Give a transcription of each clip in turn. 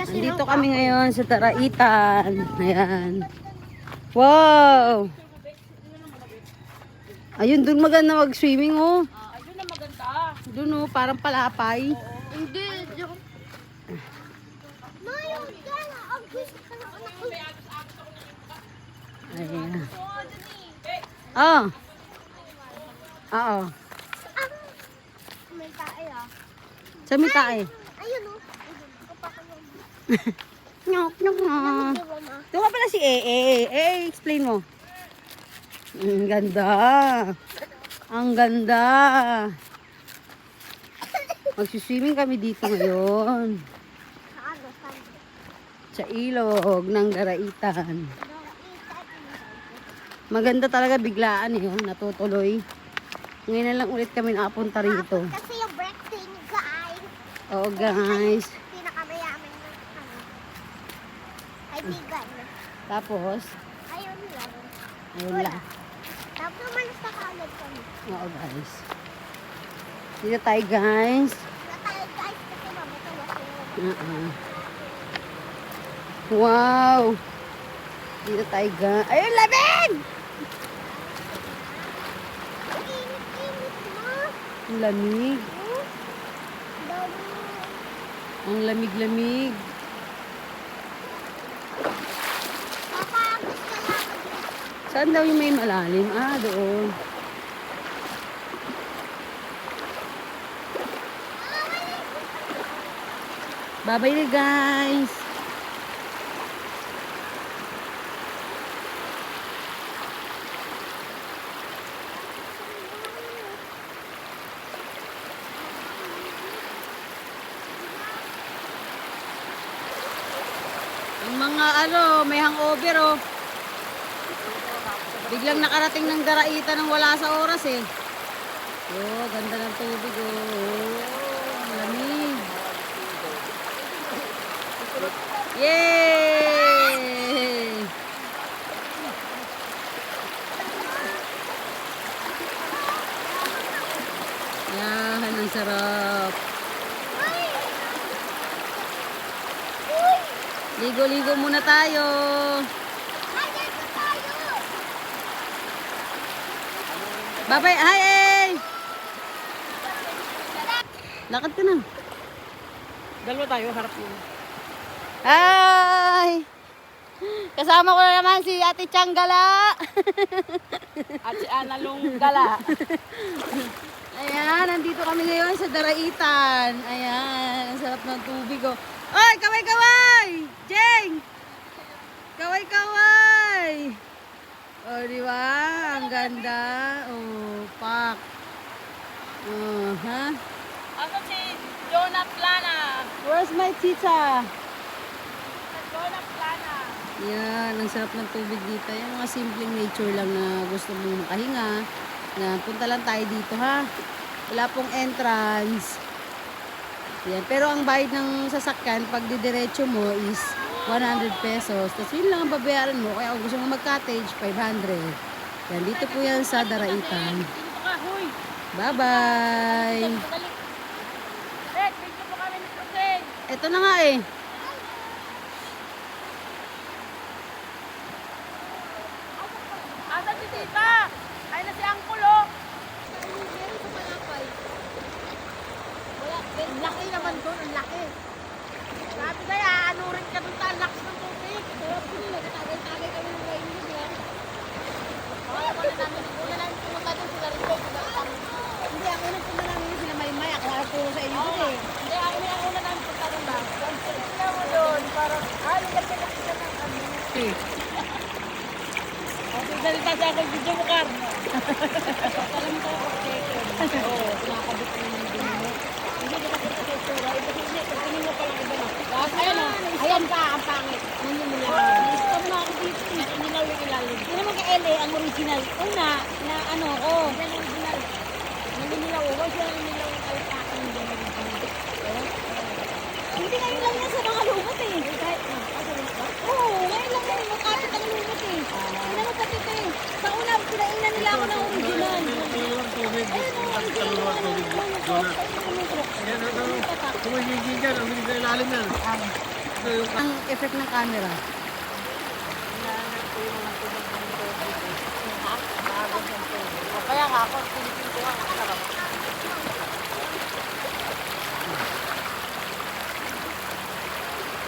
Dito kami ngayon sa Taraitan. Ayan. Wow! Ayun, dun maganda mag-swimming, oh. Ayun na maganda. Dun, oh, parang palapay. Hindi. Ayan. Oh. Oo. May tae ah. Sa may tae. Ayun oh. Nyok, nyok, nyok. Doon ka pala si explain mo. Ang ganda. Ang ganda. Magsiswimming kami dito ngayon. Sa ilog ng Daraitan. Maganda talaga biglaan yun. Natutuloy. Ngayon na lang ulit kami nakapunta rito. Kasi yung breathing guys. Oo guys. Pinakamayaman ng kaibigan. Tapos, Ayun lang. ayun lang. Tapos naman sa college kami. Oo guys. Dito tayo guys. Wala tayo guys kasi mamatawas yun. Wow! Dito tayo guys. Ayun, lamig! Ang init-init mo. Ang lamig. Oh. Dami. Ang lamig-lamig. Papa, gusto lang. Saan daw yung may malalim? Ah, doon. Bye-bye na guys. Ang mga may hangover oh. Biglang nakarating ng Daraitan nang wala sa oras eh. Oh, ganda ng tubig oh. Oh, ang lamig. Yay! Yan, ang sarap. Ligo-ligo muna tayo. Ayan na tayo. Bye-bye. Hi, eh! Lakad ka na. Dalawa tayo, harap mo. Hi! Kasama ko na naman si Ate Changgala. At si Analong Gala. Ayan, nandito kami ngayon sa Daraitan. Ayan, ang sarap ng tubig oh. Oy, kaway-kaway! Jeng! Kaway-kaway! Oh, di ba? Ang ganda. Oh, pak. Oh, ha? Ako si Jonah Plana. Where's my tita? Jonah Plana. Yan, ang sarap ng tubig dito. Yung mga simpleng nature lang na gusto mong makahinga. Na punta lang tayo dito ha. Wala pong entrance. Yan. Pero ang bayad ng sasakyan, pag didiretso mo is 100 pesos. Tapos yun lang ang babayaran mo. Kaya kung gusto mo mag-cottage, 500. Yan, dito po yan sa Daraitan. Dito ka, huy. Bye-bye! Red, dito po kami ni Puseng. Ito na nga eh. Asan si Tita? Ay na si Angkol, oh. Ang laki naman doon, ang laki. Sabi kaya, ano rin ka doon sa lakas ng tubig. Sarap ko yun, nagtatagay-tagay kami ng kain nila. Wala namin, una lang pumunta doon sila rin. Hindi, ako nang punta namin sila Maymay. Ako nagturo sa inyo doon eh. Hindi, ako na una namin punta doon ba? Tingnan mo doon, parang, ay, laki-laki ka ng ano. Okay, salita sa akin, video mo, Car. Alam ko, okay. Oo, pinakabit ko yung video mo. Hindi ka nakita sa itsura. Tingin mo palang iba na. Tapos, ayan o. Ayan ka, ang pangit. Nandiyan mo lang. Stop na ako dito. Inilaw yung ilalim. Hindi naman kay LA ang original. Una, na ano, oh. Yan ang original. Naninilaw. Huwag siya naninilaw yung kalatakan ng gano'n. Hindi ngayon lang yan sa mga lumot eh. Kahit na. Asa rin ito? Oo, ngayon lang yan. Makapit ang lumot eh. Hindi naman pati ito eh. Sa una, pinainan nila ako ng original. Ayun o, original. Yan, ano, kumagiging yan, ang bilis na ilalim yan. Ang effect ng camera. Kaya nga ako, pinipin ko nga masarap.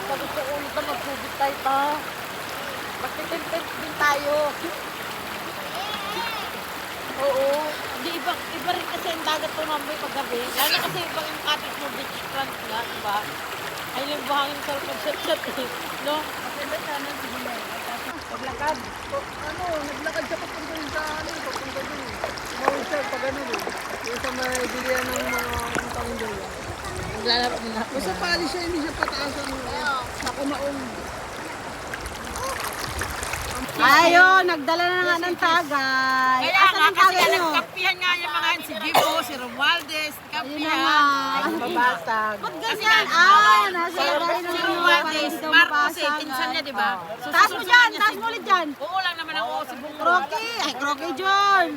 Sabi ko, ulit na mag-tubig tayo pa. Magtitimpen din tayo. Oo. Hindi, iba rin kasi ang dagat to namin paggabi. Lalo kasi ibang yung cottage mo beach front nga, diba? Ay, yung buhangin sa pag-shot eh. No? Maganda sana siguro. Paglakad. Naglakad siya papunta rin sa papunta dun eh. Mawag siya pag ano eh. Yung sa may bilihan ng mga taong doon. Maglalaro mo na. Basta pali siya, hindi siya pataasan mo. Sa kumaong. Ayun, nagdala na nga ng tagay. Kaya Asan nga, ang kasi tagay nga nyo? nagkampihan nga yung mga si Gibo, si Romualdez, Ayun na kampihan. nga. Babasag. Ba't ganyan? Ah, nasa lagay na Si lang Romualdez, Marcos eh, pinsan niya, di ba? So, Taas mo susunod dyan, niya taas si mo ulit dyan. Oo lang naman ako si Bungo. Crocky, ay Crocky John.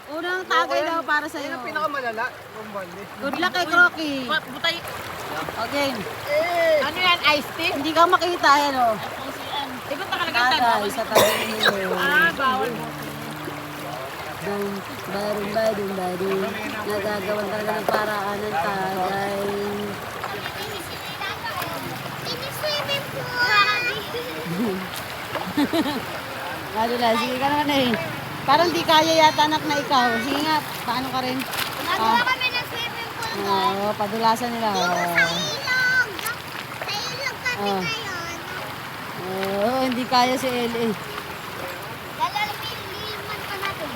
Unang tagay daw para Yan sa'yo. ang pinakamalala. Rombalde. Good luck kay Crocky. Butay, Okay. ano yan, iced tea? Hindi ka makita, ayan o. Eh, ba't nakalagay Tagay sa tabi niyo. Ah, bawal mo. Badung. Nagagawan talaga ng paraan ng tagay. Ini-swimming pool. Ano na, sige ka naman eh. Parang di kaya yata anak na ikaw. Sige nga, paano ka rin? Nagawa kami ng swimming pool doon. Oo, padulasan nila. Dito sa Oo. ilog. Sa ilog kami Ah. ngayon. Oo, hindi kaya si LA. Lalaliman pa natin.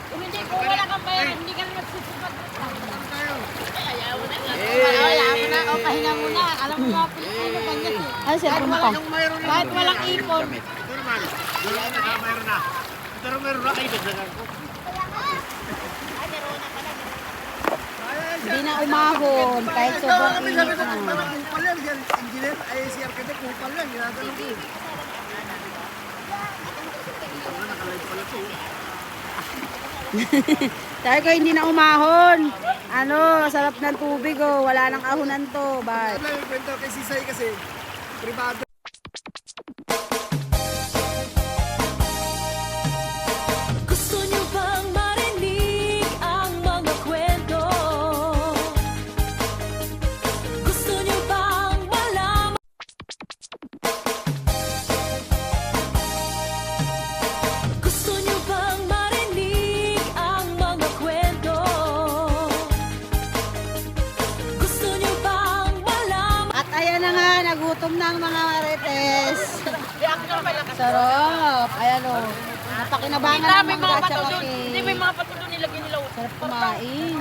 Kung hindi, kung wala kang bayaran, hindi ka na magsisipag. Ayaw mo na. O, pahinga muna. Alam mo mga Pilipino, ganyan eh. Ano siya, puno pa? Kahit walang ipon. Ito naman. Mayroon na. Pero meron na kayo dagdagan ko. Hindi na umahon, kahit sobrang Sabi init ko, na. kupal yan. Si engineer, ay si architect, kupal yan. Ginagano ko. Nakalive pala to. Sabi ko, hindi na umahon. Ano, sarap ng tubig oh. Wala nang ahonan to. Bye. Ano yung kwento kay Sisay kasi, privado. Gusto niyo bang marinig ang mga kwento? Gusto niyo bang malaman? Gusto niyo bang marinig ang mga kwento? Gusto niyo bang malaman? At ayan na nga, nagutom na ang mga marites. Sarap. Ayan o. Napakinabangan ng May mga mga pato tsaka doon. Hindi, may mga pato doon nilagay nila. sarap kumain.